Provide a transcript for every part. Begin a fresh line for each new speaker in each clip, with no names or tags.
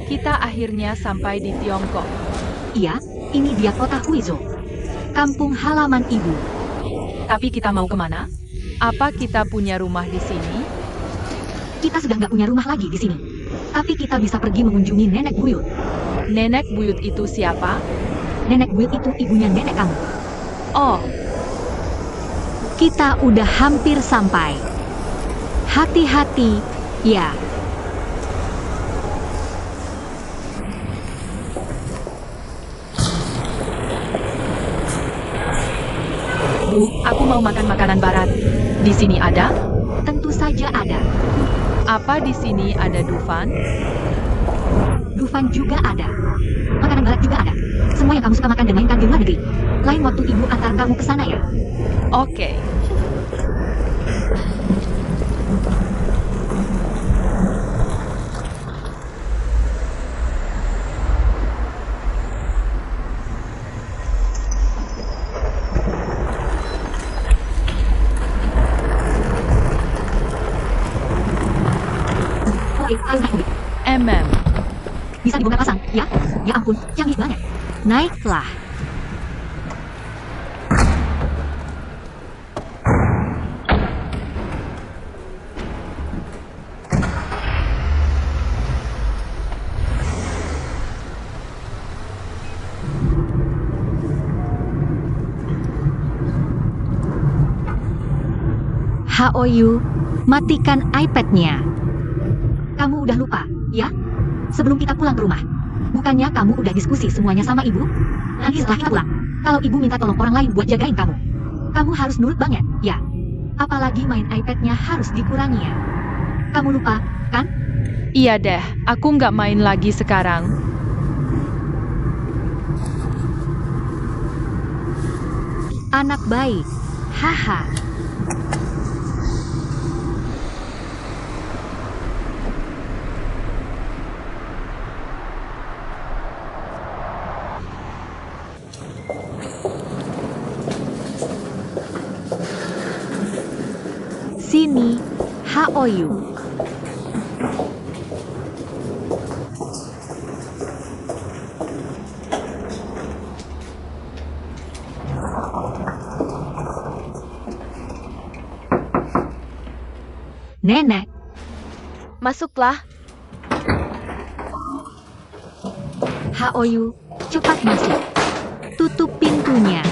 Kita akhirnya sampai di Tiongkok.
Iya, ini dia kota Huizhou. Kampung halaman ibu.
Tapi kita mau kemana? Apa kita punya rumah di sini?
Kita sudah nggak punya rumah lagi di sini. Tapi kita bisa pergi mengunjungi nenek buyut.
Nenek buyut itu siapa?
Nenek buyut itu ibunya nenek kamu.
Oh,
Kita udah hampir sampai. Hati-hati, ya.
Bu, aku mau makan makanan barat. Di sini ada?
Tentu saja ada.
Apa di sini ada Dufan?
Dufan juga ada. Makanan barat juga ada. Semua yang kamu suka makan dan mainkan di luar negeri. Lain waktu ibu antar kamu ke sana ya.
Oke.
Oke, ayo naik mobil. Bisa dibongkar pasang, ya? Ya ampun, canggih banget. Naiklah. Haoyu, matikan iPad-nya. Kamu udah lupa, ya? Sebelum kita pulang ke rumah. Bukannya kamu udah diskusi semuanya sama ibu? Nanti setelah kita pulang, kalau ibu minta tolong orang lain buat jagain kamu. Kamu harus nurut banget, ya? Apalagi main iPad-nya harus dikurangi ya. Kamu lupa, kan?
Iya deh, aku nggak main lagi sekarang.
Anak baik. Haha. Sini, Haoyu. Nenek,
Masuklah.
Haoyu, cepat masuk. Tutup pintunya.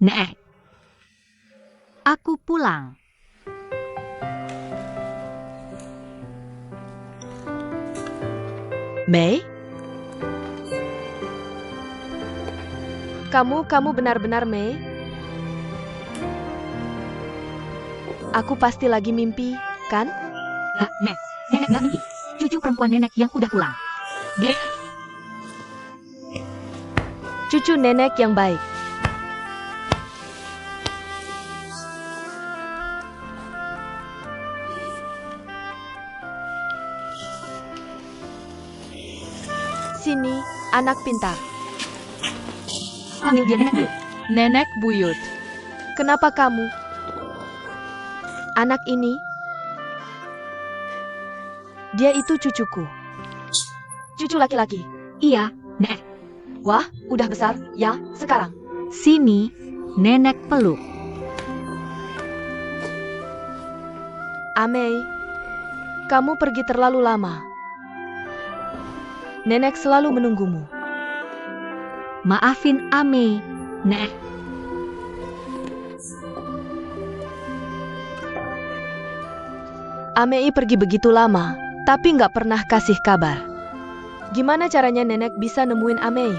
Nek, aku pulang.
Mei? Kamu benar-benar Mei? Aku pasti lagi mimpi, kan?
Nek, nenek gak mimpi. Cucu perempuan nenek yang udah pulang.
Cucu nenek yang baik. Sini, anak pintar.
Panggil dia nenek dulu.
Nenek buyut.
Kenapa kamu? Anak ini? Dia itu cucuku. Cucu laki-laki.
Iya, Nek.
Wah, udah besar, ya, sekarang.
Sini, nenek peluk.
Amei, kamu pergi terlalu lama. Nenek selalu menunggumu.
Maafin Ame, Nek.
Amei pergi begitu lama, tapi nggak pernah kasih kabar. Gimana caranya nenek bisa nemuin Amei?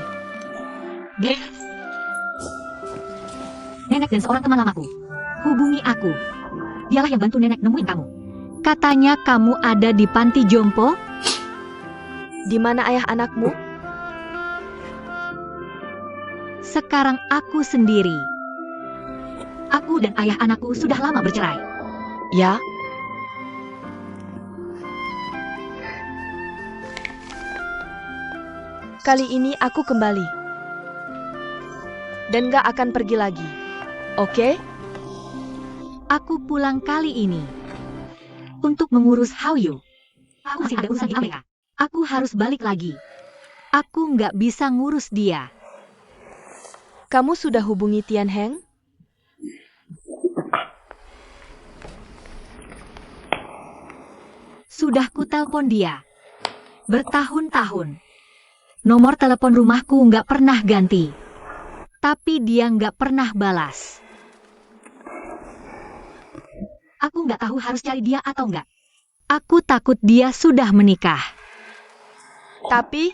Nenek dan seorang teman lamaku. Hubungi aku. Dialah yang bantu nenek nemuin kamu. Katanya kamu ada di panti jompo?
Di mana ayah anakmu?
Sekarang aku sendiri. Aku dan ayah anakku sudah lama bercerai.
Ya. Kali ini aku kembali. dan gak akan pergi lagi. Oke?
Aku pulang kali ini untuk mengurus Hao-yu. Aku masih ada urusan di Amerika. Aku harus balik lagi. Aku nggak bisa ngurus dia.
Kamu sudah hubungi Tian Heng?
Sudah kutelpon dia. Bertahun-tahun. Nomor telepon rumahku nggak pernah ganti. Tapi dia nggak pernah balas. Aku nggak tahu harus cari dia atau nggak. Aku takut dia sudah menikah.
Tapi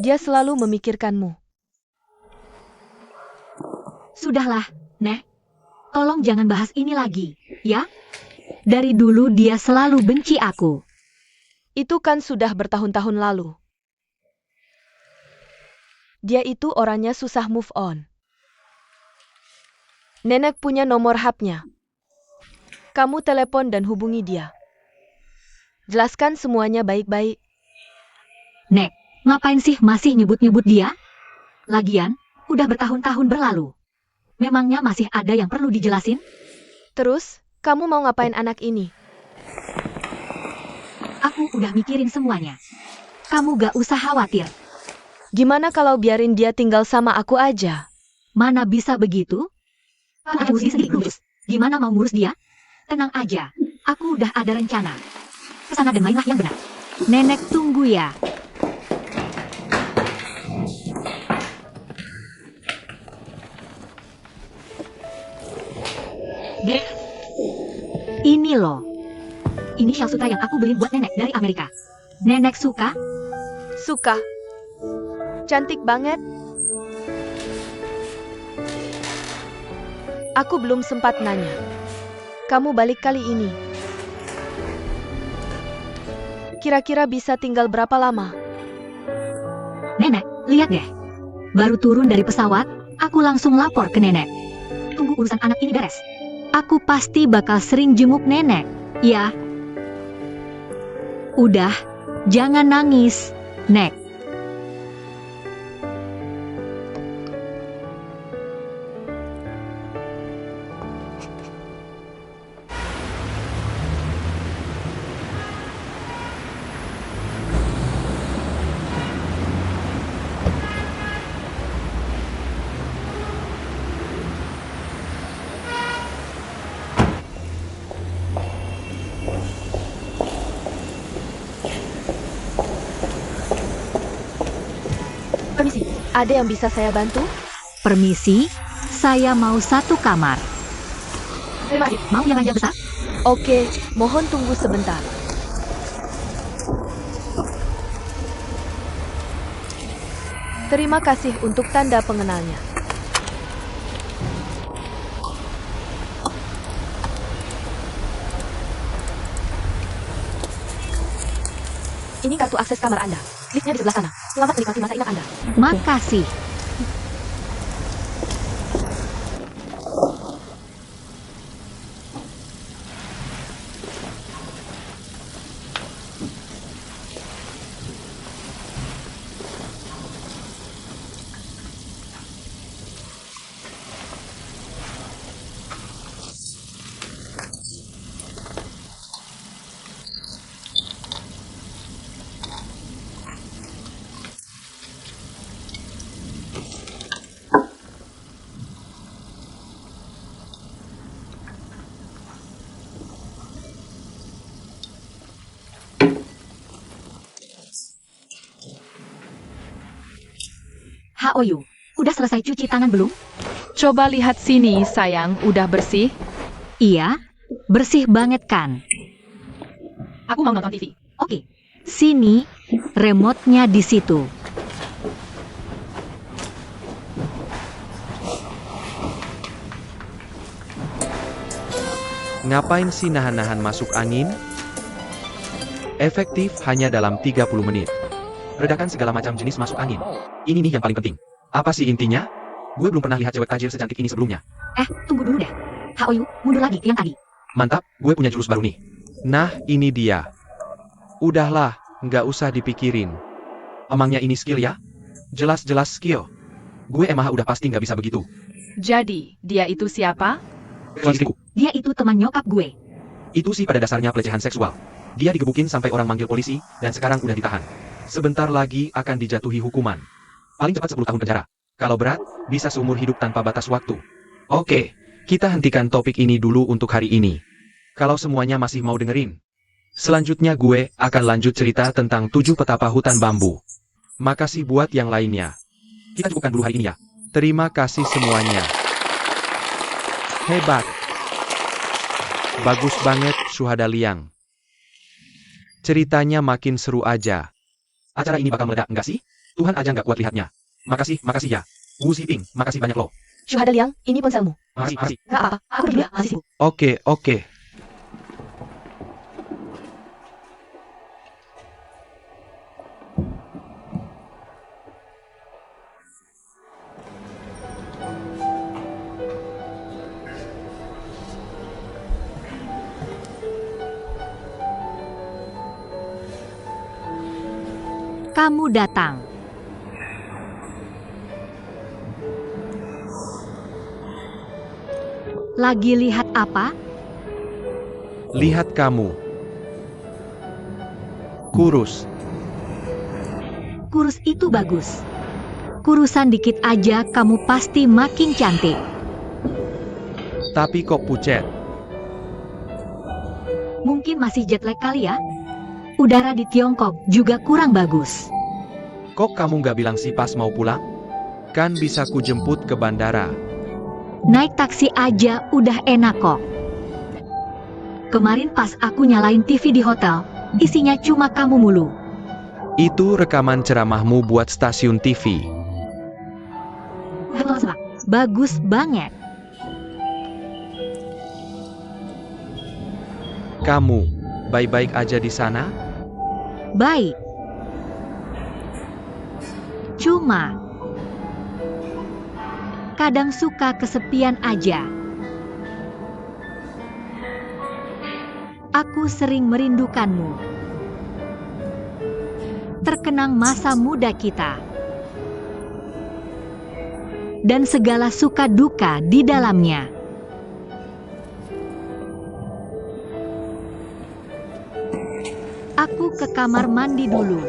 dia selalu memikirkanmu.
Sudahlah, Nek. Tolong jangan bahas ini lagi, ya? Dari dulu dia selalu benci aku.
Itu kan sudah bertahun-tahun lalu. Dia itu orangnya susah move on. Nenek punya nomor HP-nya. Kamu telepon dan hubungi dia. Jelaskan semuanya baik-baik.
Nek, ngapain sih masih nyebut-nyebut dia? Lagian, udah bertahun-tahun berlalu. Memangnya masih ada yang perlu dijelasin?
Terus, kamu mau ngapain anak ini?
Aku udah mikirin semuanya. Kamu gak usah khawatir.
Gimana kalau biarin dia tinggal sama aku aja?
Mana bisa begitu? Kan aku sendiri ngurus. Gimana mau ngurus dia? Tenang aja, aku udah ada rencana. Kesana dan mainlah yang benar. Nenek tunggu ya. Dek. Ini loh. Ini shawl sutra yang aku beliin buat nenek dari Amerika. Nenek suka?
Suka. Cantik banget. Aku belum sempat nanya. Kamu balik kali ini. Kira-kira bisa tinggal berapa lama?
Nenek, lihat deh. Baru turun dari pesawat, aku langsung lapor ke nenek. Tunggu urusan anak ini beres. Aku pasti bakal sering jenguk nenek, ya. Udah, jangan nangis, Nek.
Permisi, ada yang bisa saya bantu?
Permisi, saya mau satu kamar.
Terima kasih.
Mau yang ranjang besar?
Oke, mohon tunggu sebentar. Terima kasih untuk tanda pengenalnya. Ini kartu akses kamar Anda. Liftnya di sebelah sana. Selamat menikmati masa ingat Anda.
Makasih. Haoyu, udah selesai cuci tangan belum?
Coba lihat sini, sayang, udah bersih?
Iya, bersih banget kan?
Aku mau nonton TV.
Oke, sini, remote-nya di situ.
Ngapain sih nahan-nahan masuk angin? Efektif hanya dalam 30 menit. Redakan segala macam jenis masuk angin. Ini nih yang paling penting. Apa sih intinya? Gue belum pernah lihat cewek tajir secantik ini sebelumnya.
Tunggu dulu deh. Haoyu, mundur lagi ke yang tadi.
Mantap, gue punya jurus baru nih. Nah, ini dia. Udahlah, nggak usah dipikirin. Emangnya ini skill ya? Jelas-jelas skill. Gue emang udah pasti nggak bisa begitu.
Jadi, dia itu siapa?
Istriku,
Dia itu teman nyokap gue.
itu sih pada dasarnya pelecehan seksual. Dia digebukin sampai orang manggil polisi, dan sekarang udah ditahan. Sebentar lagi akan dijatuhi hukuman. Paling cepat 10 tahun penjara. Kalau berat, bisa seumur hidup tanpa batas waktu. Oke, kita hentikan topik ini dulu untuk hari ini. Kalau semuanya masih mau dengerin. Selanjutnya gue akan lanjut cerita tentang 7 petapa hutan bambu. Makasih buat yang lainnya. Kita cukupkan dulu hari ini ya. Terima kasih semuanya. Hebat. Bagus banget, Syuhada Liang. Ceritanya makin seru aja. Acara ini bakal meledak, enggak sih? Tuhan aja nggak kuat lihatnya. Makasih ya. Wu Xiping, makasih banyak loh.
Syuhada Liang, ini ponselmu.
Makasih.
Gak apa-apa, aku dulu ya, masih sibuk.
Oke.
Kamu datang. Lagi lihat apa?
Lihat kamu. Kurus.
Kurus itu bagus. Kurusan dikit aja kamu pasti makin cantik.
Tapi kok pucet?
Mungkin masih jet lag kali ya? Udara di Tiongkok juga kurang bagus.
Kok kamu nggak bilang sih pas mau pulang? Kan bisa kujemput ke bandara.
Naik taksi aja udah enak kok. Kemarin pas aku nyalain TV di hotel, isinya cuma kamu mulu.
Itu rekaman ceramahmu buat stasiun TV.
Bagus banget.
Kamu, baik-baik aja di sana?
Baik. Cuma kadang suka kesepian aja. Aku sering merindukanmu. Terkenang masa muda kita. Dan segala suka duka di dalamnya. Aku ke kamar mandi dulu.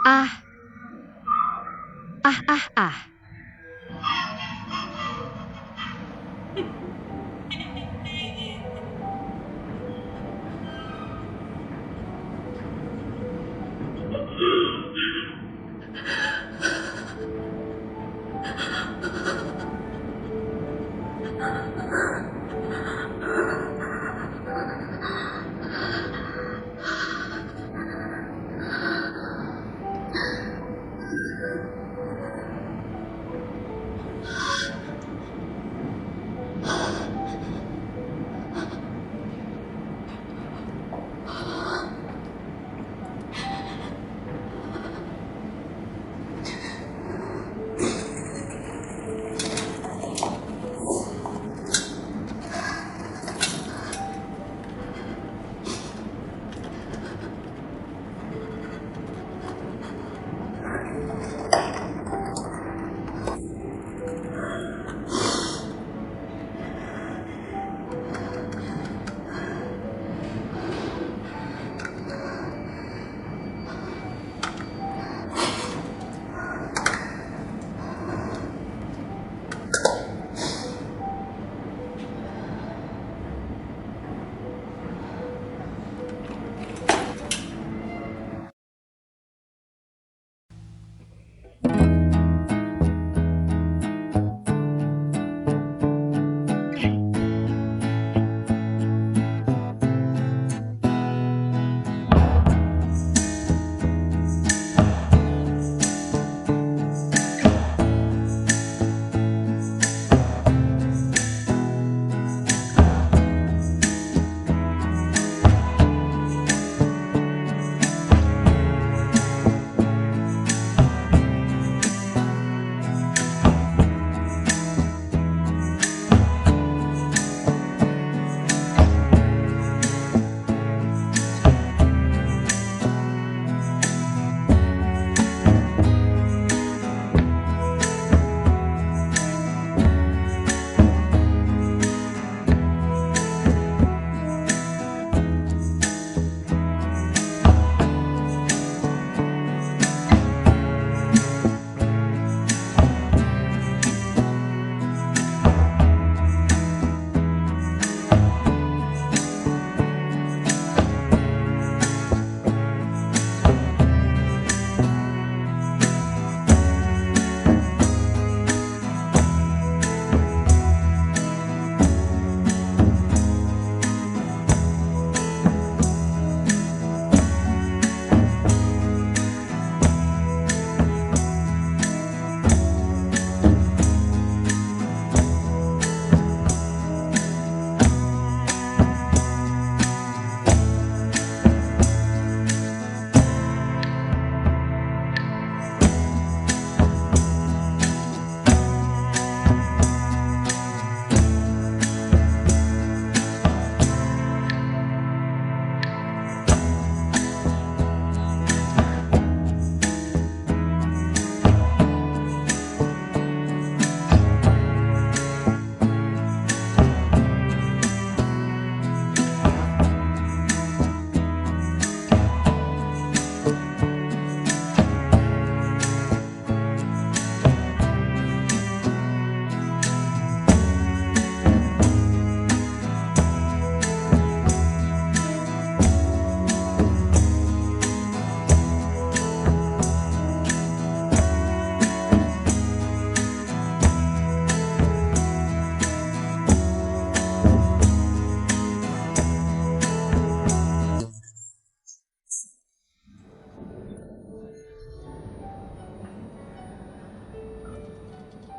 Ah.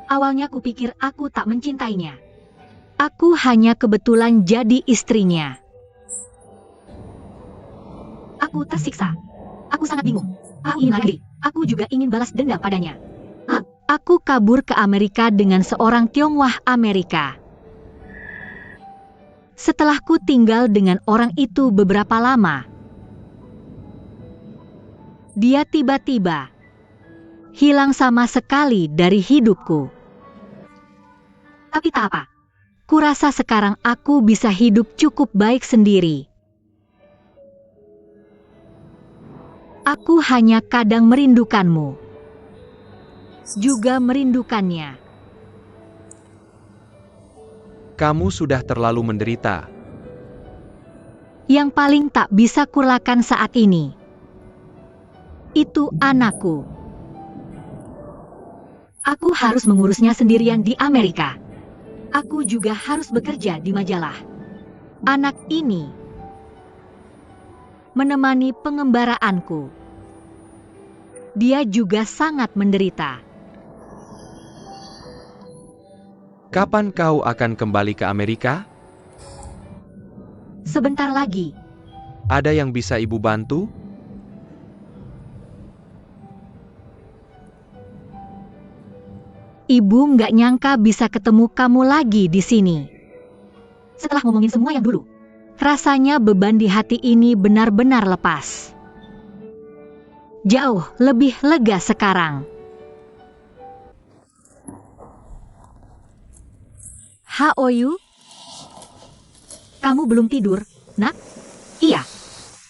Awalnya kupikir aku tak mencintainya. Aku hanya kebetulan jadi istrinya. Aku tersiksa. Aku sangat bingung. Aku ingin lagi. Aku juga ingin balas dendam padanya. Aku kabur ke Amerika dengan seorang Tionghoa Amerika. Setelah ku tinggal dengan orang itu beberapa lama, dia tiba-tiba hilang sama sekali dari hidupku. Tapi tak apa. Kurasa sekarang aku bisa hidup cukup baik sendiri. Aku hanya kadang merindukanmu. Juga merindukannya.
Kamu sudah terlalu menderita.
Yang paling tak bisa kulakan saat ini, itu anakku. Aku harus mengurusnya sendirian di Amerika. Aku juga harus bekerja di majalah. Anak ini menemani pengembaraanku. Dia juga sangat menderita.
Kapan kau akan kembali ke Amerika?
Sebentar lagi.
Ada yang bisa ibu bantu?
Ibu nggak nyangka bisa ketemu kamu lagi di sini. Setelah ngomongin semua yang dulu, rasanya beban di hati ini benar-benar lepas. Jauh lebih lega sekarang. Haoyu? Kamu belum tidur, nak? Iya.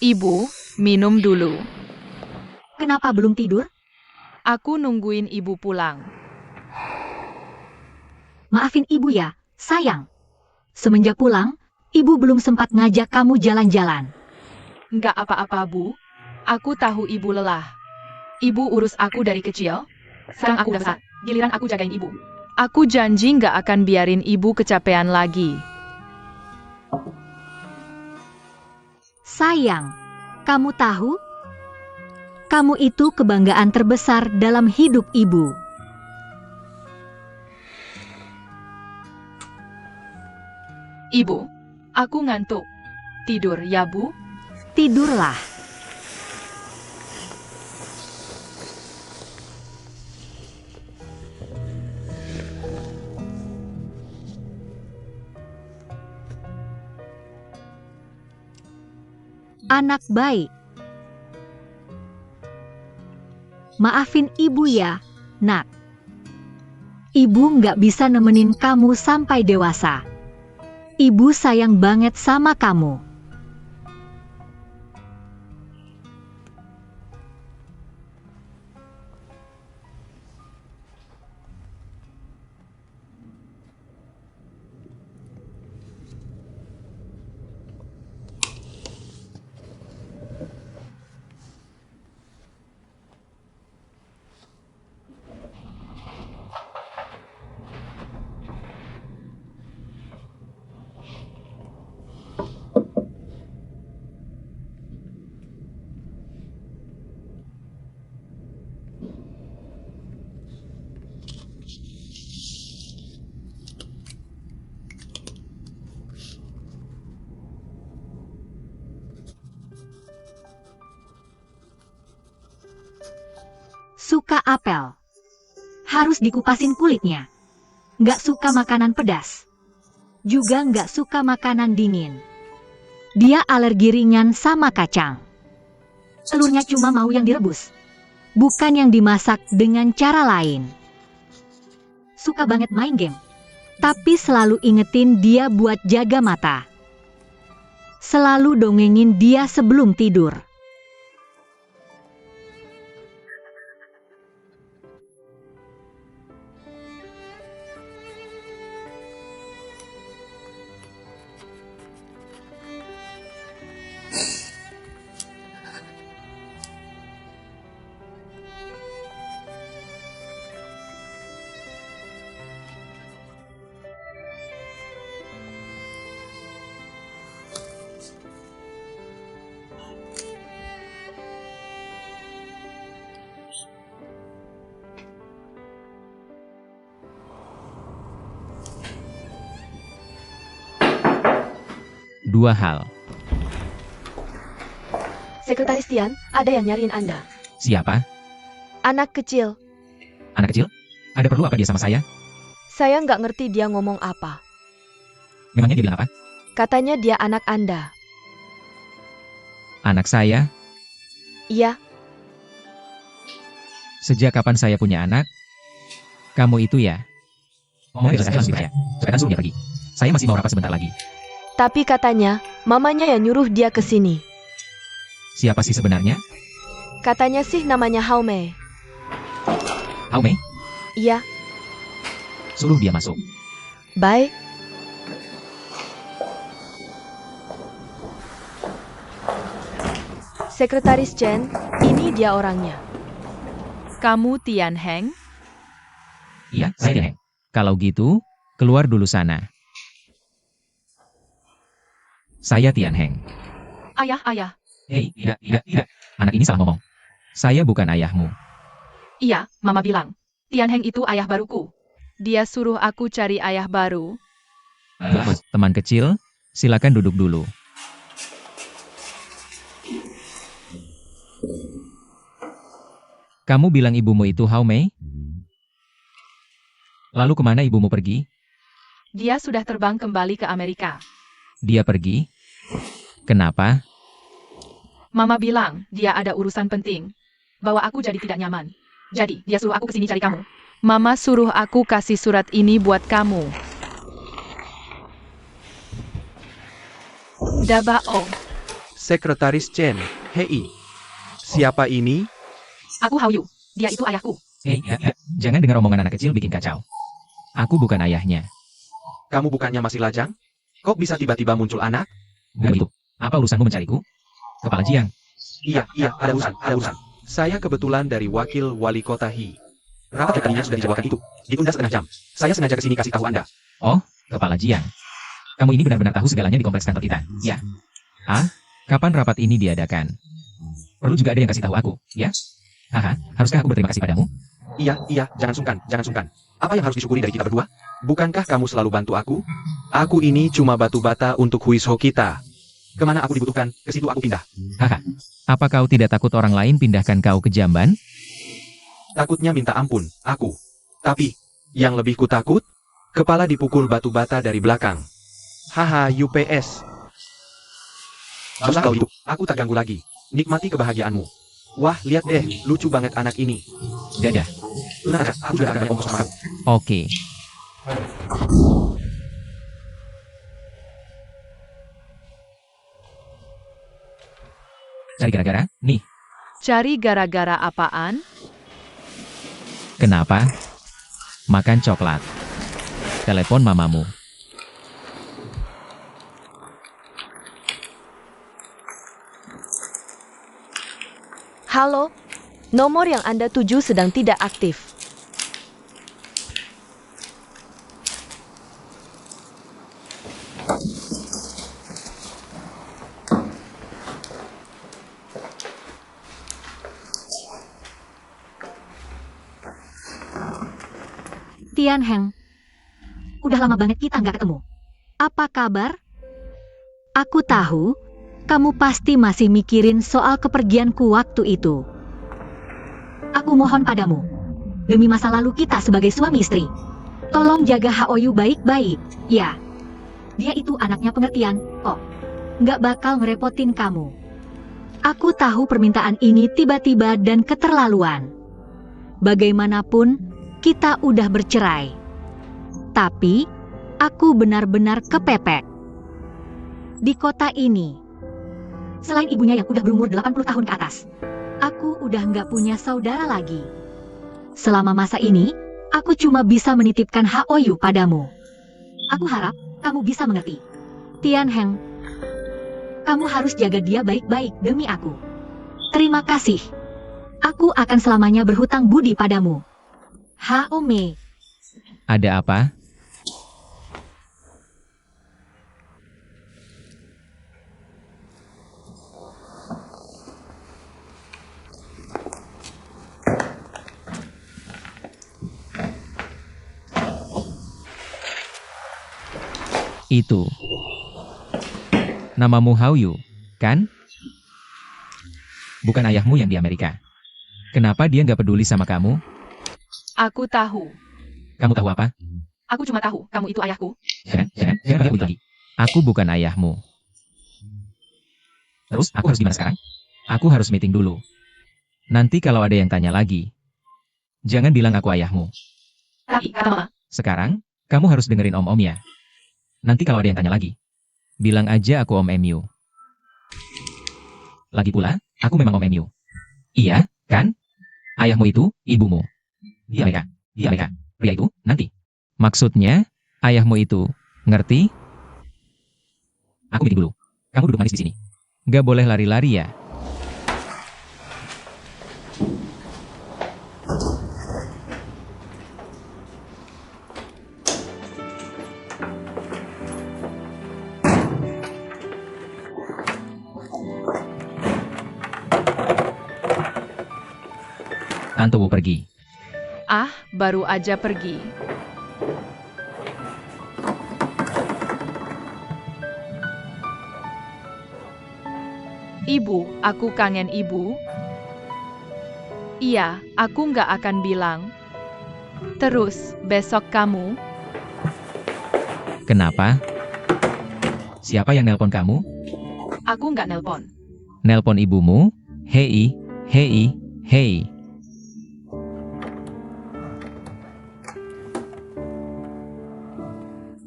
Ibu, minum dulu.
Kenapa belum tidur?
Aku nungguin ibu pulang.
Maafin ibu ya, sayang. Semenjak pulang, ibu belum sempat ngajak kamu jalan-jalan.
Nggak apa-apa, Bu. Aku tahu ibu lelah. Ibu urus aku dari kecil. Sekarang aku udah besar, giliran aku jagain ibu. Aku janji nggak akan biarin ibu kecapean lagi.
Sayang, kamu tahu? Kamu itu kebanggaan terbesar dalam hidup ibu.
Ibu, aku ngantuk. Tidur ya, Bu?
Tidurlah. Anak baik. Maafin ibu ya, nak. Ibu nggak bisa nemenin kamu sampai dewasa. Ibu sayang banget sama kamu. Suka apel. Harus dikupasin kulitnya. Nggak suka makanan pedas. Juga nggak suka makanan dingin. Dia alergi ringan sama kacang. Telurnya cuma mau yang direbus. Bukan yang dimasak dengan cara lain. Suka banget main game. Tapi selalu ingetin dia buat jaga mata. Selalu dongengin dia sebelum tidur.
dua hal.
Sekretaris Tian, ada yang nyariin Anda.
Siapa?
Anak kecil.
Anak kecil? Ada perlu apa dia sama saya?
Saya nggak ngerti dia ngomong apa.
Memangnya dia bilang apa?
Katanya dia anak Anda.
Anak saya?
Iya,
Sejak kapan saya punya anak? Kamu itu ya? Mau jelaskan langsung saya. Cepetan suruh dia pergi. Saya masih mau rapat sebentar lagi.
tapi katanya mamanya yang nyuruh dia ke sini.
Siapa sih sebenarnya?
Katanya sih namanya Hao Mei.
Hao Mei?
Iya,
Suruh dia masuk.
baik. Sekretaris Chen, ini dia orangnya.
Kamu Tian Heng?
Iya, saya Tian Heng. Kalau gitu, keluar dulu sana. Saya Tian Heng.
Ayah.
Hei, tidak. Anak ini salah ngomong. Saya bukan ayahmu.
Iya, Mama bilang. Tian Heng itu ayah baruku. Dia suruh aku cari ayah baru.
Bagus, teman kecil, silakan duduk dulu. Kamu bilang ibumu itu Hao Mei? Lalu kemana ibumu pergi?
Dia sudah terbang kembali ke Amerika.
Dia pergi? Kenapa?
Mama bilang dia ada urusan penting. Bahwa aku jadi tidak nyaman. Jadi, dia suruh aku kesini cari kamu. Mama suruh aku kasih surat ini buat kamu. Dabao.
Sekretaris Chen, hei. Siapa ini?
Aku Hao Yu. Dia itu ayahku.
Hei, jangan dengar omongan anak kecil bikin kacau. Aku bukan ayahnya.
Kamu bukannya masih lajang? Kok bisa tiba-tiba muncul anak?
Bukan itu. Apa urusanmu mencariku? Kepala Jiang.
Iya, ada urusan. Saya kebetulan dari wakil wali kota Hi. Rapat yang tadinya sudah dijadwalkan itu, ditunda setengah jam. Saya sengaja kesini kasih tahu Anda.
Oh, Kepala Jiang. Kamu ini benar-benar tahu segalanya di kompleks kantor kita, ya? Ah, kapan rapat ini diadakan? Perlu juga ada yang kasih tahu aku, ya? Haha, haruskah aku berterima kasih padamu?
Iya, jangan sungkan. Apa yang harus disyukuri dari kita berdua? Bukankah kamu selalu bantu aku? Aku ini cuma batu bata untuk Huisho kita. Kemana aku dibutuhkan, ke situ aku pindah.
Haha, apa kau tidak takut orang lain pindahkan kau ke Jamban?
Takutnya minta ampun, aku. Tapi, yang lebih kutakut, kepala dipukul batu bata dari belakang. Haha, UPS. Bagus kalau itu, aku tak ganggu lagi. Nikmati kebahagiaanmu. Wah, lihat deh, lucu banget anak ini.
Dadah.
Tenang aja, aku sudah agak ongkos sama kamu.
Oke. Cari gara-gara? Nih,
Cari gara-gara apaan?
kenapa? Makan coklat. Telepon mamamu.
Halo, nomor yang Anda tuju sedang tidak aktif.
Tian Heng. Udah lama banget kita nggak ketemu. Apa kabar? Aku tahu, kamu pasti masih mikirin soal kepergianku waktu itu. Aku mohon padamu, demi masa lalu kita sebagai suami istri, tolong jaga Haoyu baik-baik, ya. Dia itu anaknya pengertian, kok. Nggak bakal ngerepotin kamu. Aku tahu permintaan ini tiba-tiba dan keterlaluan. Bagaimanapun, kita udah bercerai. Tapi, aku benar-benar kepepet. Di kota ini, selain ibunya yang udah berumur 80 tahun ke atas, aku udah nggak punya saudara lagi. Selama masa ini, aku cuma bisa menitipkan Haoyu padamu. Aku harap kamu bisa mengerti. Tian Heng, kamu harus jaga dia baik-baik demi aku. Terima kasih. Aku akan selamanya berhutang budi padamu. Hao Mei.
Ada apa? Itu. Namamu Hao-yu, kan? Bukan ayahmu yang di Amerika. Kenapa dia nggak peduli sama kamu?
Aku tahu.
Kamu tahu apa?
Aku cuma tahu, kamu itu ayahku.
Jangan pakai lagi. Aku bukan ayahmu. Terus, aku harus gimana sekarang? Aku harus meeting dulu. Nanti kalau ada yang tanya lagi, jangan bilang aku ayahmu.
Tapi, kata mama,
Sekarang, kamu harus dengerin om-om ya. Nanti kalau ada yang tanya lagi, bilang aja aku om MU. Lagi pula, aku memang om MU. Iya, kan? Ayahmu itu, ibumu. Di Amerika. Di Amerika. Pria itu, nanti. Maksudnya, ayahmu itu, ngerti? Aku meeting dulu. Kamu duduk manis di sini. Gak boleh lari-lari ya. Tante Wu pergi.
ah, baru aja pergi. Ibu, aku kangen ibu. Iya, aku nggak akan bilang. Terus, besok kamu,
Kenapa? Siapa yang nelpon kamu?
aku nggak nelpon.
Nelpon ibumu? Hei, hei, hei.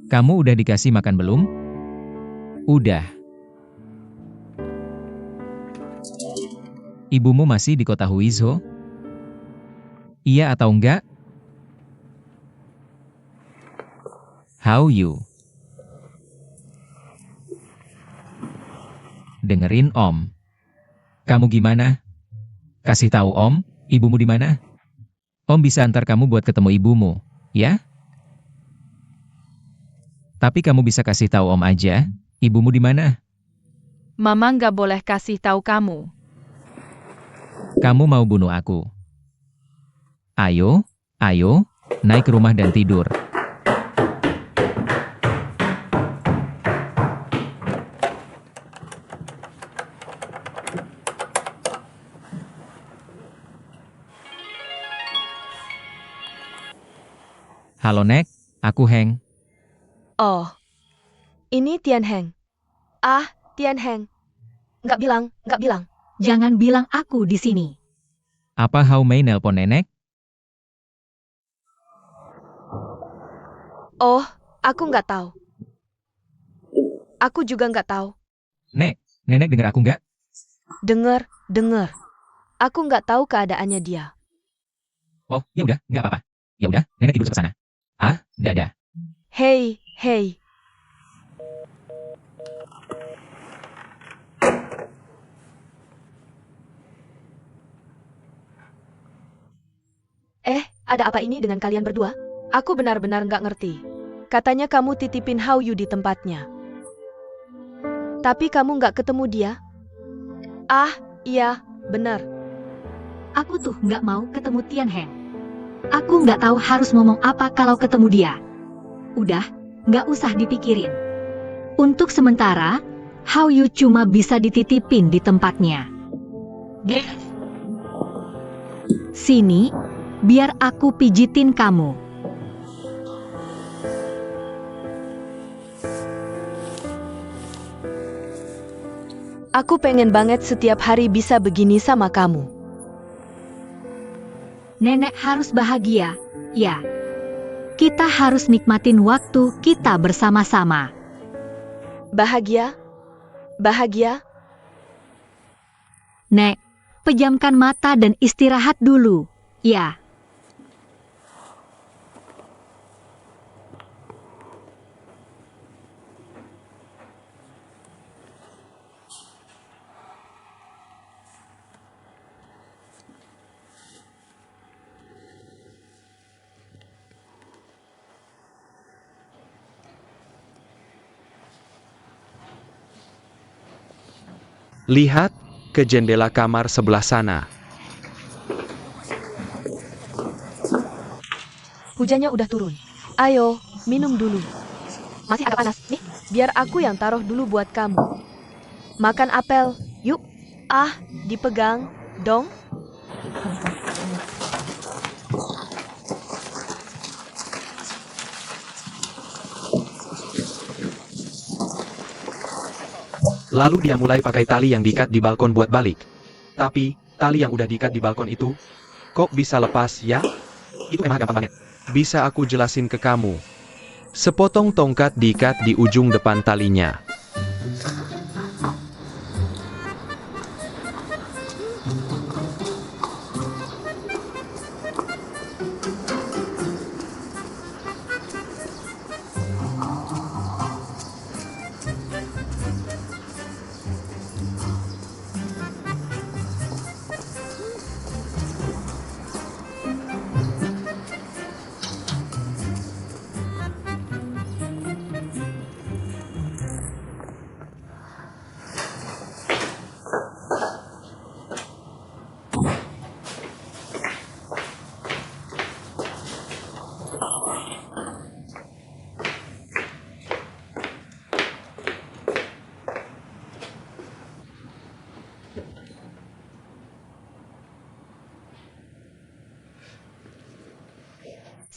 Kamu udah dikasih makan belum? Udah. Ibumu masih di kota Huizhou? Iya atau enggak? How you? Dengerin Om. Kamu gimana? Kasih tahu Om, ibumu di mana? Om bisa antar kamu buat ketemu ibumu, ya? Tapi kamu bisa kasih tahu Om aja, ibumu di mana?
Mama nggak boleh kasih tahu kamu.
Kamu mau bunuh aku? Ayo, ayo, naik ke rumah dan tidur. Halo Nek, aku Heng.
Oh, ini Tian Heng. Ah, Tian Heng. Nggak bilang.
Jangan bilang aku di sini.
Apa Hao Mei nelpon Nenek?
Oh, aku nggak tahu. Aku juga nggak tahu.
Nek, Nenek dengar aku nggak?
Dengar. Aku nggak tahu keadaannya dia.
Oh, ya udah, nggak apa-apa. Ya udah, Nenek tidur sebelah sana. Ah, dadah.
Hei. Ada apa ini dengan kalian berdua? Aku benar-benar nggak ngerti. Katanya kamu titipin Hao Yu di tempatnya. Tapi kamu nggak ketemu dia? Ah, iya, benar.
Aku tuh nggak mau ketemu Tian Heng. Aku nggak tahu harus ngomong apa kalau ketemu dia. Udah, nggak usah dipikirin. Untuk sementara, Hao Yu cuma bisa dititipin di tempatnya. Sini, biar aku pijitin kamu.
Aku pengen banget setiap hari bisa begini sama kamu.
Nenek harus bahagia, ya. Kita harus nikmatin waktu kita bersama-sama.
Bahagia?
Nek, pejamkan mata dan istirahat dulu, ya.
Lihat ke jendela kamar sebelah sana.
Hujannya udah turun. Ayo, minum dulu. Masih agak panas, nih. Biar aku yang taruh dulu buat kamu. Makan apel, yuk. Ah, dipegang, dong.
Lalu dia mulai pakai tali yang diikat di balkon buat balik. Tapi, tali yang udah diikat di balkon itu, kok bisa lepas ya? Itu memang gampang banget. Bisa aku jelasin ke kamu. Sepotong tongkat diikat di ujung depan talinya.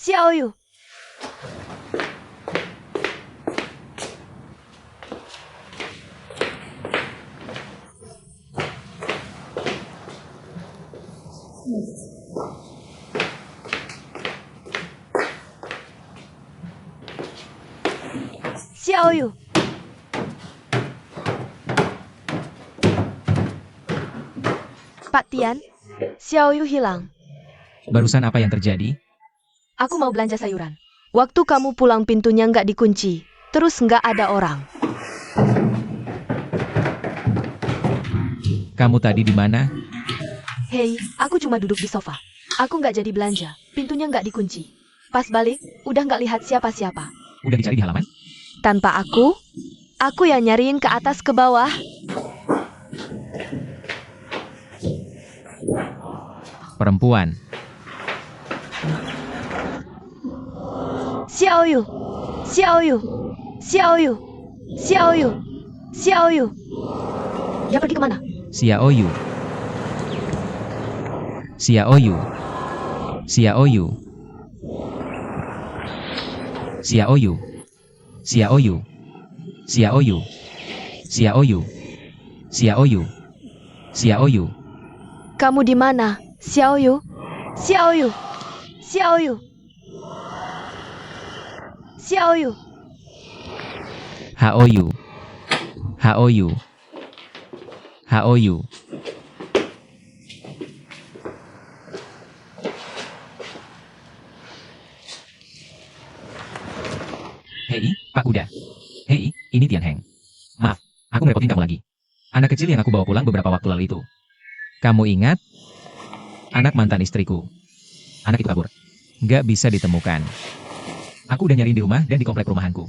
Xiaoyu. Xiaoyu. Pak Tian, Xiaoyu hilang.
Barusan apa yang terjadi?
Aku mau belanja sayuran. Waktu kamu pulang pintunya nggak dikunci, terus nggak ada orang.
Kamu tadi di mana?
Hei, aku cuma duduk di sofa. Aku nggak jadi belanja, pintunya nggak dikunci. Pas balik, udah nggak lihat siapa-siapa.
Udah dicari di halaman?
Tanpa aku yang nyariin ke atas ke bawah.
Perempuan.
Xiaoyu, Xiaoyu, Xiaoyu, Xiaoyu, Xiaoyu. Dia pergi kemana?
Xiaoyu. Xiaoyu. Xiaoyu. Xiaoyu. Xiaoyu. Xiaoyu. Xiaoyu. Xiaoyu. Xiaoyu.
Kamu di mana? Xiaoyu, Xiaoyu, Xiaoyu, Xiaoyu.
Haoyu. Haoyu. Haoyu. Hei, Pak Kuda. Hei, ini Tian Heng. Maaf, aku ngerepotin kamu lagi. Anak kecil yang aku bawa pulang beberapa waktu lalu itu. Kamu ingat? Anak mantan istriku. Anak itu kabur. Nggak bisa ditemukan. Aku udah nyariin di rumah dan di komplek perumahanku.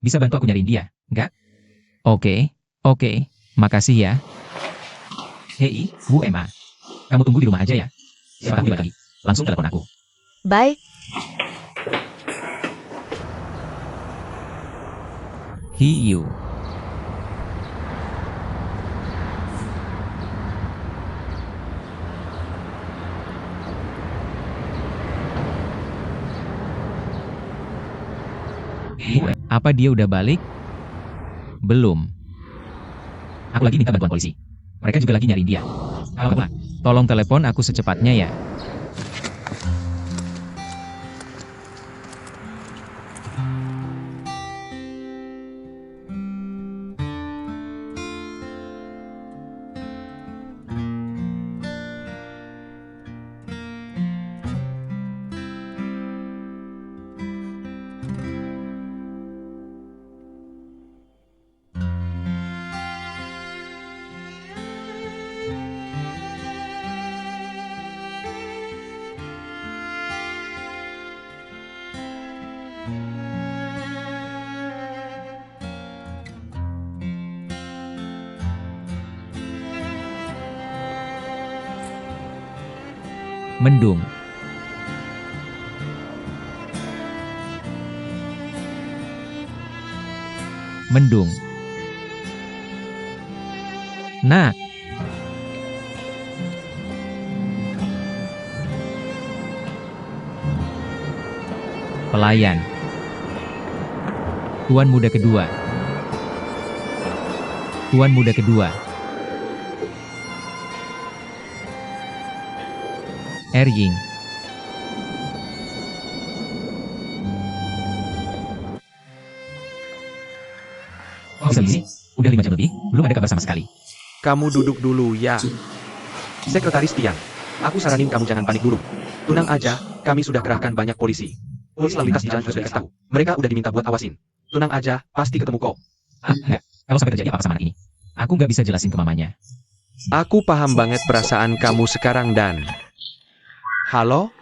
Bisa bantu aku nyariin dia, nggak? Oke, makasih ya. Hei, Bu Emma. Kamu tunggu di rumah aja ya. Siapa tahu dia lagi. Langsung telepon aku.
Baik.
Hiu. Apa dia udah balik? Belum. Aku lagi minta bantuan polisi. Mereka juga lagi nyariin dia. Tolong telepon aku secepatnya ya. Mendung. Mendung. Nak. Pelayan. Tuan muda kedua. Tuan muda kedua. Erying. Oh, bisa begini? Udah 5 jam lebih, belum ada kabar sama sekali.
Kamu duduk dulu ya. Sekretaris Tian, aku saranin kamu jangan panik dulu. Tenang aja, kami sudah kerahkan banyak polisi. Polisi lalu lintas di jalan juga sudah dikasih tahu. Mereka udah diminta buat awasin. Tenang aja, pasti ketemu kok.
Enggak. Kalau sampai terjadi apa-apa sama anak ini, aku nggak bisa jelasin ke mamanya.
Aku paham banget perasaan kamu sekarang dan... Halo?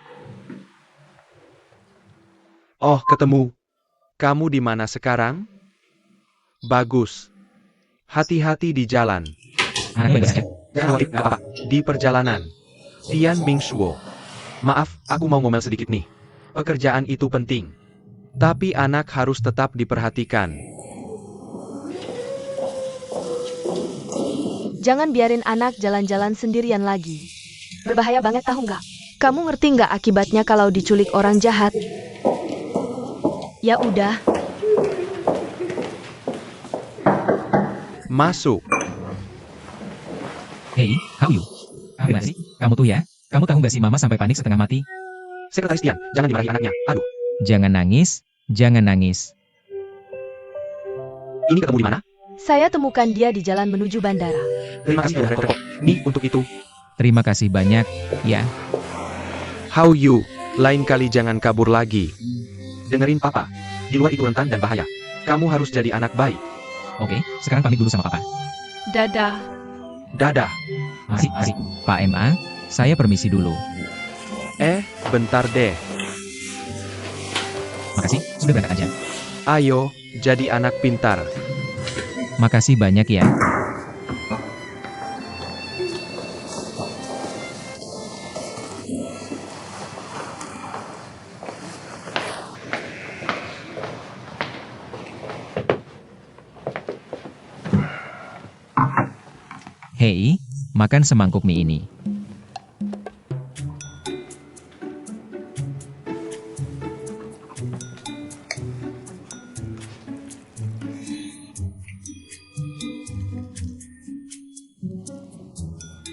Oh, ketemu. Kamu di mana sekarang? Bagus. Hati-hati di jalan.
Anak baik saja.
Jangan khawatir, nggak apa-apa. Di perjalanan. Tian Mingshuo. Maaf, aku mau ngomel sedikit nih. Pekerjaan itu penting. Tapi anak harus tetap diperhatikan.
Jangan biarin anak jalan-jalan sendirian lagi. Berbahaya banget tahu nggak? Kamu ngerti nggak akibatnya kalau diculik orang jahat? Ya udah,
Masuk.
Hey, how you? Gimana sih? Kamu tuh ya? Kamu tahu nggak sih mama sampai panik setengah mati?
Sekretaris Tian, jangan dimarahi anaknya. Aduh,
Jangan nangis, jangan nangis.
ini ketemu di mana?
saya temukan dia di jalan menuju bandara.
Terima kasih udah repot-repot. Nih, untuk itu.
Terima kasih banyak, ya.
How you? Lain kali jangan kabur lagi. Dengerin papa. Di luar itu rentan dan bahaya. Kamu harus jadi anak baik.
Oke, sekarang pamit dulu sama papa.
Dadah.
Dadah.
Masih. Pak MA, saya permisi dulu.
Bentar deh.
Makasih, sudah berangkat aja.
Ayo, jadi anak pintar.
Makasih banyak ya. Hei, makan semangkuk mie ini.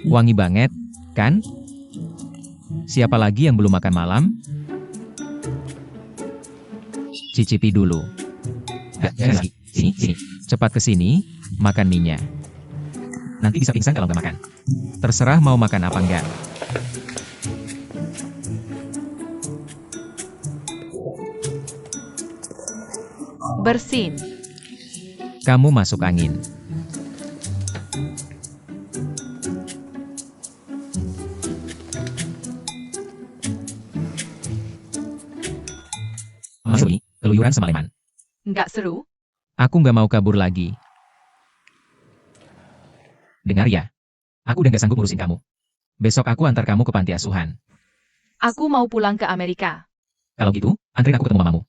Wangi banget, kan? Siapa lagi yang belum makan malam? Cicipi dulu. Jangan lagi. Sini. Cepat ke sini, makan mie-nya. Nanti bisa pingsan kalau nggak makan. Terserah mau makan apa enggak.
Bersin.
Kamu masuk angin. Masuk ini, keluyuran semalaman.
Nggak seru?
Aku nggak mau kabur lagi. Dengar ya, aku udah nggak sanggup ngurusin kamu. Besok aku antar kamu ke panti asuhan.
Aku mau pulang ke Amerika.
Kalau gitu, anterin aku ketemu mamamu.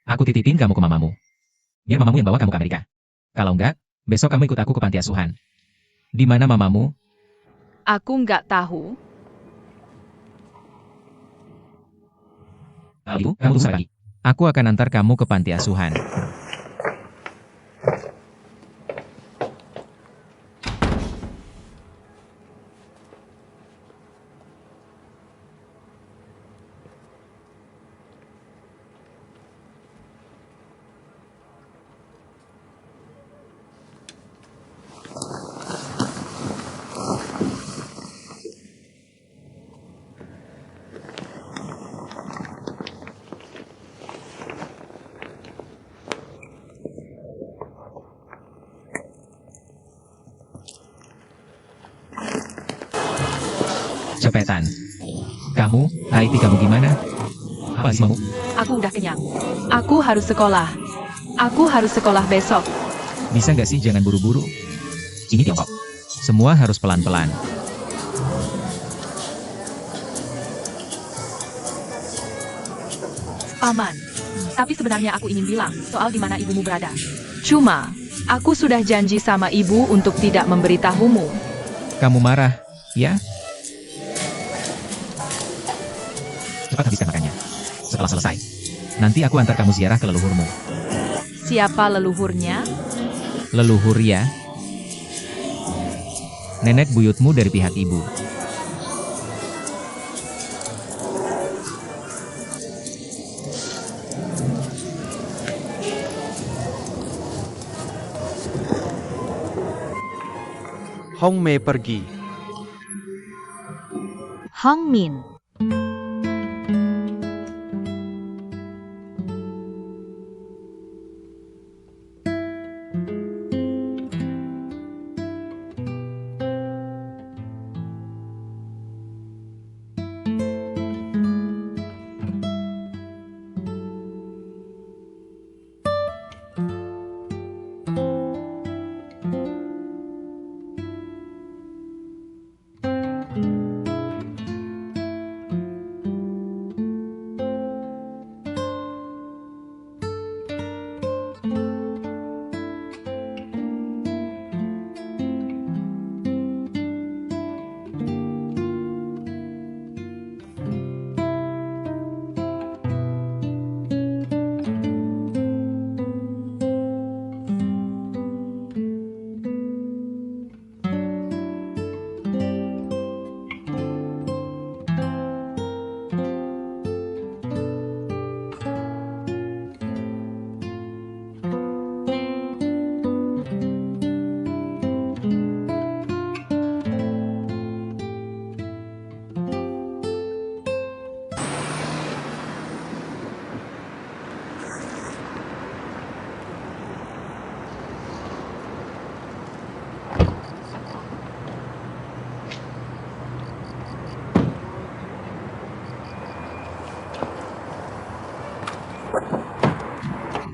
Aku titipin kamu ke mamamu. Biar mamamu yang bawa kamu ke Amerika. Kalau enggak, besok kamu ikut aku ke panti asuhan. Di mana mamamu?
Aku nggak tahu.
Kalau gitu, kamu tunggu lagi. Aku akan antar kamu ke panti asuhan. Cepetan. Kamu, IT kamu gimana? Apa sih kamu?
Aku udah kenyang. Aku harus sekolah. Aku harus sekolah besok.
Bisa nggak sih jangan buru-buru? Ini Tiongkok. Semua harus pelan-pelan.
Paman. Tapi sebenarnya aku ingin bilang soal di mana ibumu berada. Cuma, Aku sudah janji sama ibu untuk tidak memberitahumu.
Kamu marah, ya? Cepat habiskan makannya. Setelah selesai, nanti aku antar kamu ziarah ke leluhurmu.
Siapa leluhurnya?
Leluhur ya? Nenek buyutmu dari pihak ibu.
Hong Mei pergi.
Hong Min.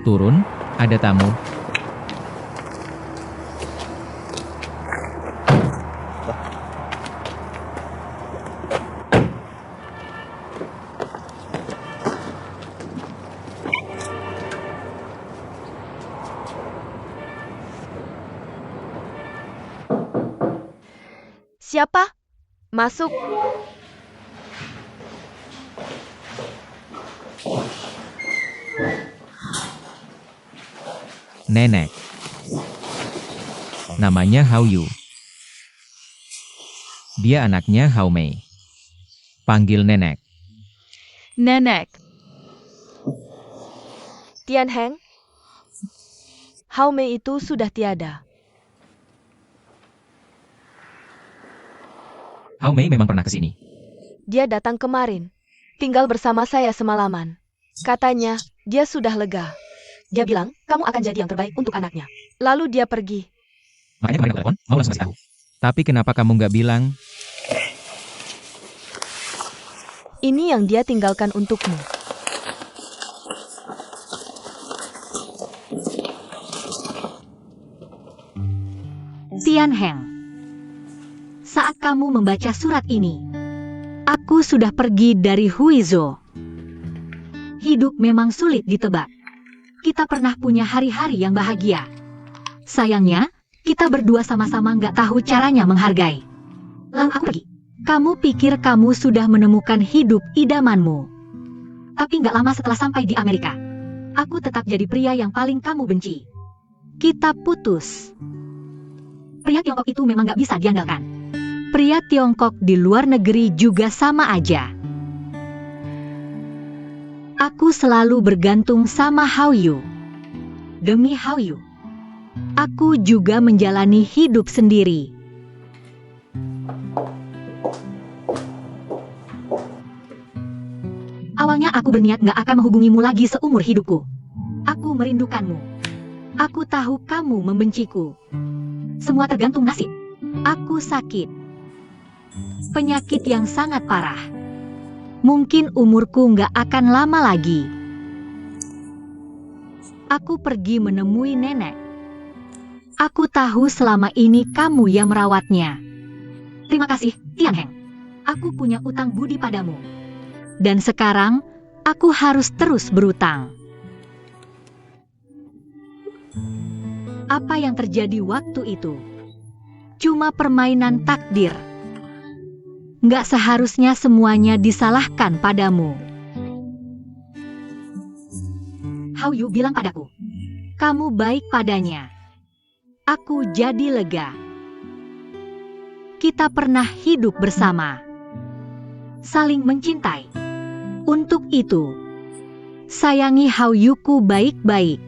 Turun, ada tamu.
Siapa? Masuk.
Nenek. Namanya Hao Yu. Dia anaknya Hao Mei. Panggil Nenek.
Nenek.
Tian Heng. Hao Mei itu sudah tiada.
Hao Mei memang pernah ke sini.
Dia datang kemarin. Tinggal bersama saya semalaman. Katanya, dia sudah lega. Dia bilang, kamu akan jadi yang terbaik untuk anaknya. Lalu dia pergi.
Makanya kemarin aku telepon, mau langsung kasih tahu. Tapi kenapa kamu nggak bilang?
Ini yang dia tinggalkan untukmu.
Tian Heng. Saat kamu membaca surat ini, aku sudah pergi dari Huizhou. Hidup memang sulit ditebak. Kita pernah punya hari-hari yang bahagia. Sayangnya, kita berdua sama-sama nggak tahu caranya menghargai. Lalu aku pergi. Kamu pikir kamu sudah menemukan hidup idamanmu. Tapi nggak lama setelah sampai di Amerika, aku tetap jadi pria yang paling kamu benci. Kita putus. Pria Tiongkok itu memang nggak bisa diandalkan. Pria Tiongkok di luar negeri juga sama aja. Aku selalu bergantung sama Hao Yu. Demi Hao Yu, aku juga menjalani hidup sendiri. Awalnya aku berniat gak akan menghubungimu lagi seumur hidupku. Aku merindukanmu. Aku tahu kamu membenciku. Semua tergantung nasib. Aku sakit. Penyakit yang sangat parah. Mungkin umurku nggak akan lama lagi. Aku pergi menemui nenek. Aku tahu selama ini kamu yang merawatnya. Terima kasih, Tian Heng. Aku punya utang budi padamu. Dan sekarang, aku harus terus berutang. Apa yang terjadi waktu itu cuma permainan takdir. Nggak seharusnya semuanya disalahkan padamu. Hao Yu bilang padaku, kamu baik padanya. Aku jadi lega. Kita pernah hidup bersama, saling mencintai. Untuk itu, sayangi Hao Yuku baik-baik.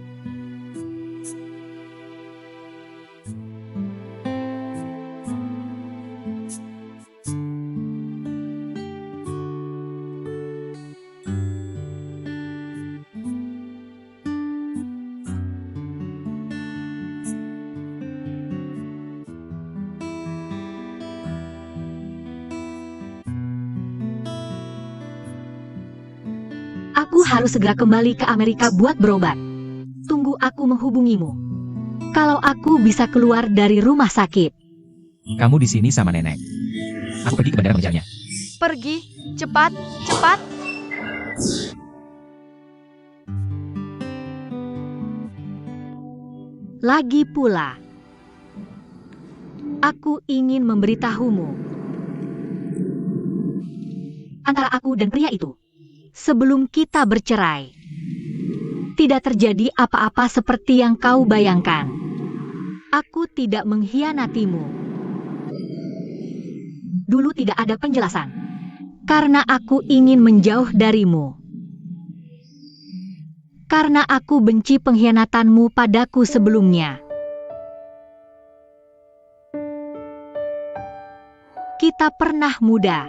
Aku harus segera kembali ke Amerika buat berobat. Tunggu aku menghubungimu. Kalau aku bisa keluar dari rumah sakit.
Kamu di sini sama nenek. Aku pergi ke bandara mengejarnya.
Pergi, cepat, cepat.
Lagi pula, aku ingin memberitahumu. Antara aku dan pria itu, sebelum kita bercerai, tidak terjadi apa-apa seperti yang kau bayangkan. Aku tidak mengkhianatimu. Dulu tidak ada penjelasan, karena aku ingin menjauh darimu. Karena aku benci pengkhianatanmu padaku sebelumnya. Kita pernah muda,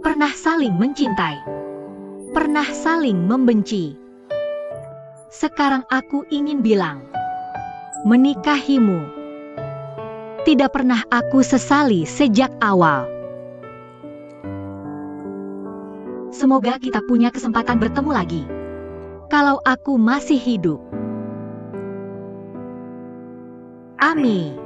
pernah saling mencintai, pernah saling membenci. Sekarang aku ingin bilang, menikahimu tidak pernah aku sesali sejak awal. Semoga kita punya kesempatan bertemu lagi. Kalau aku masih hidup. Ami.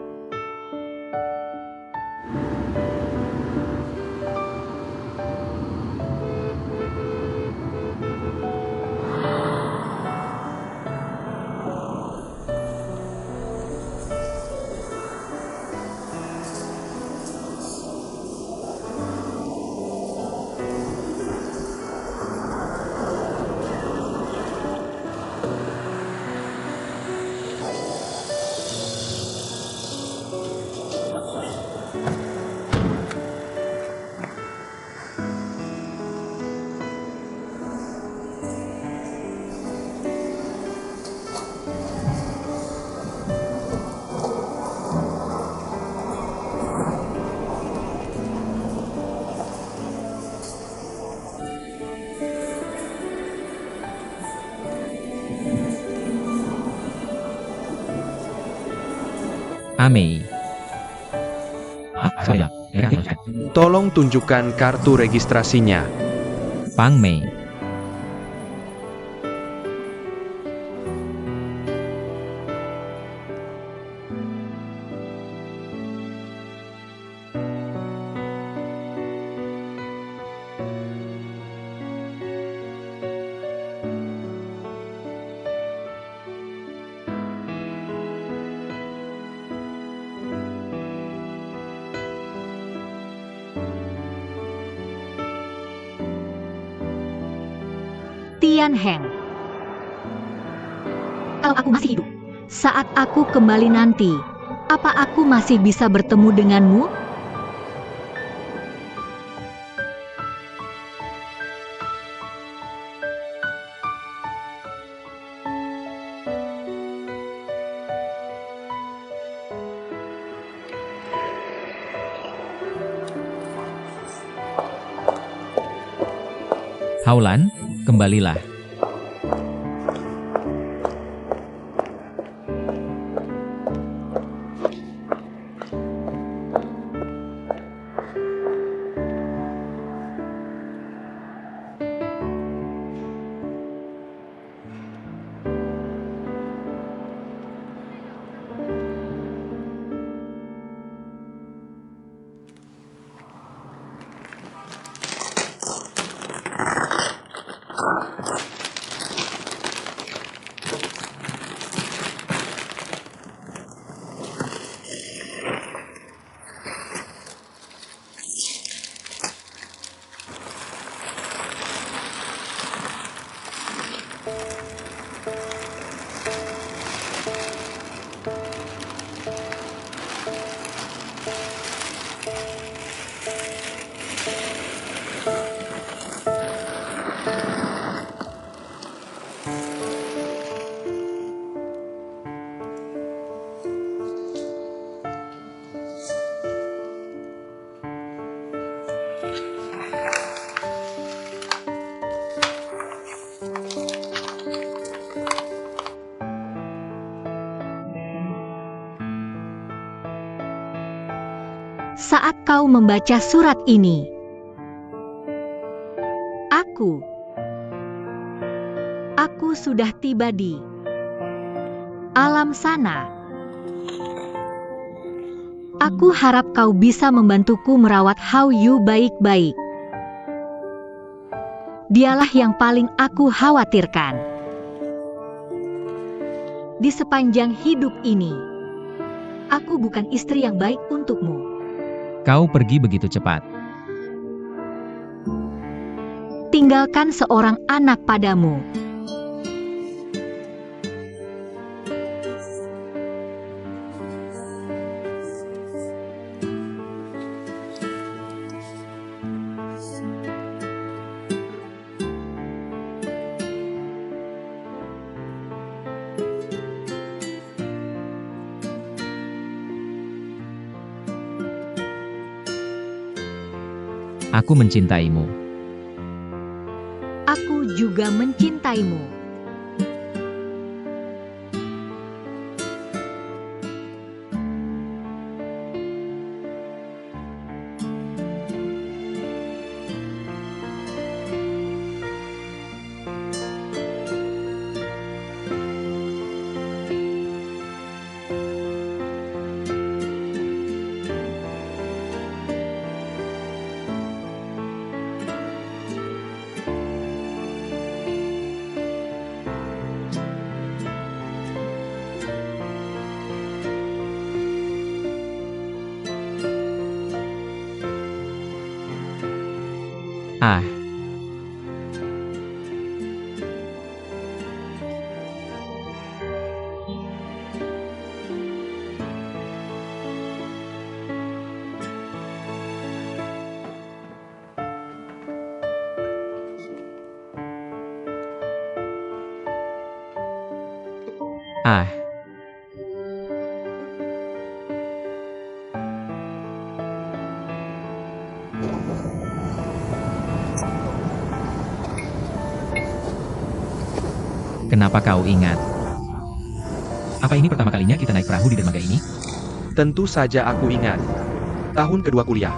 Amei. Saya.
Tolong tunjukkan kartu registrasinya.
Pang Mei.
Tian Heng. Kalau aku masih hidup, saat aku kembali nanti, apa aku masih bisa bertemu denganmu?
Haulan, kembalilah.
Saat kau membaca surat ini, aku sudah tiba di alam sana. Aku harap kau bisa membantuku merawat Hao-Yu baik-baik. Dialah yang paling aku khawatirkan. Di sepanjang hidup ini, aku bukan istri yang baik untukmu.
Kau pergi begitu cepat.
Tinggalkan seorang anak padamu.
Aku mencintaimu.
Aku juga mencintaimu.
Ah, ah. Kenapa kau ingat? Apa ini pertama kalinya kita naik perahu di dermaga ini?
Tentu saja aku ingat. Tahun kedua kuliah.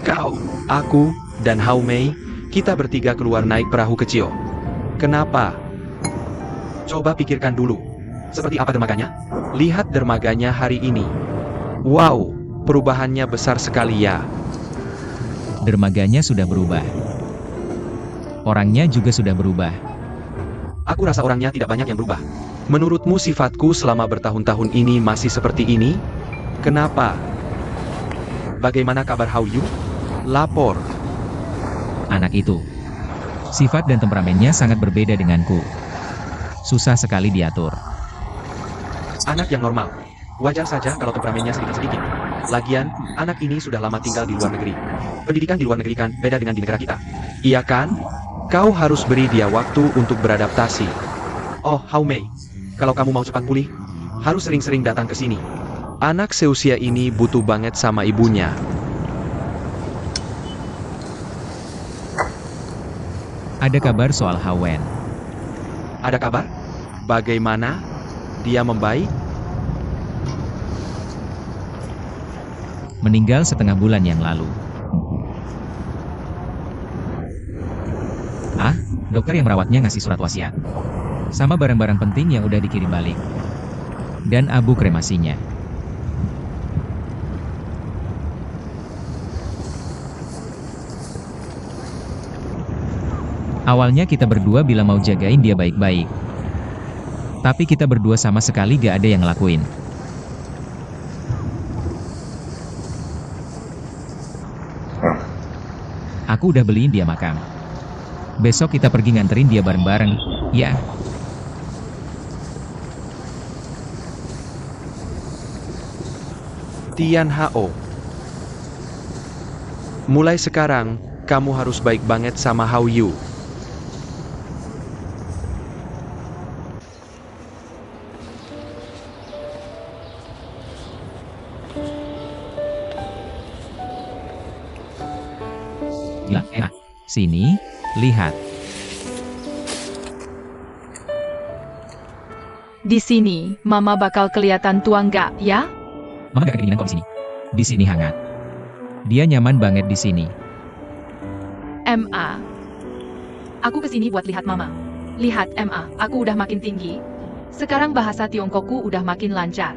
Kau, aku, dan Hao Mei, kita bertiga keluar naik perahu kecil. Kenapa? Coba pikirkan dulu. Seperti apa dermaganya? Lihat dermaganya hari ini. Wow, perubahannya besar sekali ya.
Dermaganya sudah berubah. Orangnya juga sudah berubah.
Aku rasa orangnya tidak banyak yang berubah. Menurutmu sifatku selama bertahun-tahun ini masih seperti ini? Kenapa? Bagaimana kabar Hao-Yu? Lapor.
Anak itu. Sifat dan temperamennya sangat berbeda denganku. Susah sekali diatur.
Anak yang normal. Wajar saja kalau temperamennya sedikit-sedikit. Lagian, anak ini sudah lama tinggal di luar negeri. Pendidikan di luar negeri kan beda dengan di negara kita. Iya kan? Kau harus beri dia waktu untuk beradaptasi. Oh, Hao Mei. Kalau kamu mau cepat pulih, harus sering-sering datang ke sini. Anak seusia ini butuh banget sama ibunya.
Ada kabar soal Hawen.
Ada kabar? Bagaimana? Dia membaik?
Meninggal setengah bulan yang lalu. Ah, dokter yang merawatnya ngasih surat wasiat. Sama barang-barang penting yang udah dikirim balik. Dan abu kremasinya. Awalnya kita berdua bilang mau jagain dia baik-baik. Tapi kita berdua sama sekali gak ada yang ngelakuin. Aku udah beliin dia makam. Besok kita pergi nganterin dia bareng-bareng, ya.
Tian Hao. Mulai sekarang, kamu harus baik banget sama Hao Yu.
Bilang, sini, lihat.
Di sini, Mama bakal kelihatan tua nggak, ya?
Mama gak kedinginan kok di sini. Di sini hangat. Dia nyaman banget di sini.
Ma. Aku kesini buat lihat Mama. Lihat, Ma, aku udah makin tinggi. Sekarang bahasa Tiongkokku udah makin lancar.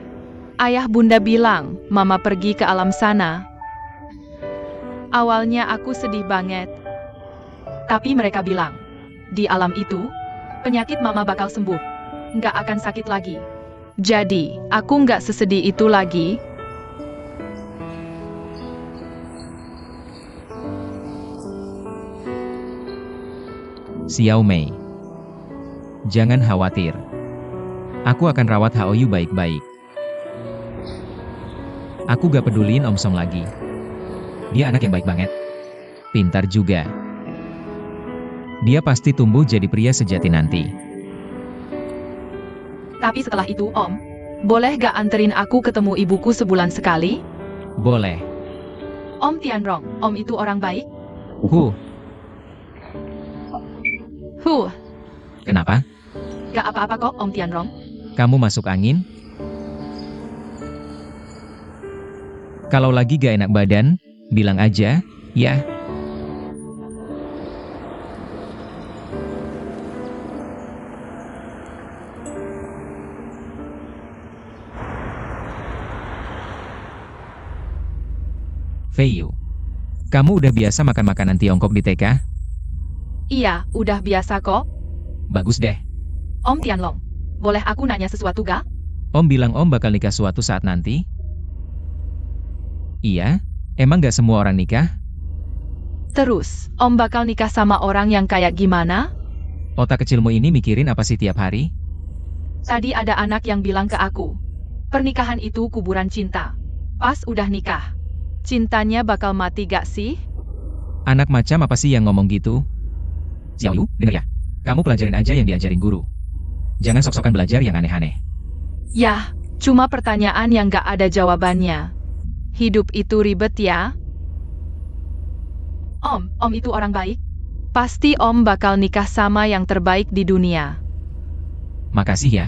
Ayah bunda bilang, Mama pergi ke alam sana. Awalnya aku sedih banget. Tapi mereka bilang, di alam itu, penyakit Mama bakal sembuh. Nggak akan sakit lagi. Jadi, aku nggak sesedih itu lagi.
Xiao Mei. Jangan khawatir. Aku akan rawat Hao Yu baik-baik. Aku gak peduliin Om Song lagi. Dia anak yang baik banget. Pintar juga. Dia pasti tumbuh jadi pria sejati nanti.
Tapi setelah itu, Om, boleh gak anterin aku ketemu ibuku sebulan sekali?
Boleh.
Om Tianrong, Om itu orang baik?
Kenapa?
Gak apa-apa kok, Om Tianrong.
Kamu masuk angin? Kalau lagi gak enak badan, bilang aja, ya. Fei Yu, kamu udah biasa makan makanan Tiongkok di TK?
Iya, udah biasa kok.
Bagus deh.
Om Tianlong, boleh aku nanya sesuatu gak?
Om bilang Om bakal nikah suatu saat nanti? Iya, emang gak semua orang nikah?
Terus, Om bakal nikah sama orang yang kayak gimana?
Otak kecilmu ini mikirin apa sih tiap hari?
Tadi ada anak yang bilang ke aku, pernikahan itu kuburan cinta. Pas udah nikah, cintanya bakal mati gak sih?
Anak macam apa sih yang ngomong gitu? Xiao Yu, denger ya. Kamu pelajarin aja yang diajarin guru. Jangan sok-sokan belajar yang aneh-aneh.
Yah, cuma pertanyaan yang gak ada jawabannya. Hidup itu ribet ya. Om itu orang baik. Pasti Om bakal nikah sama yang terbaik di dunia.
Makasih ya.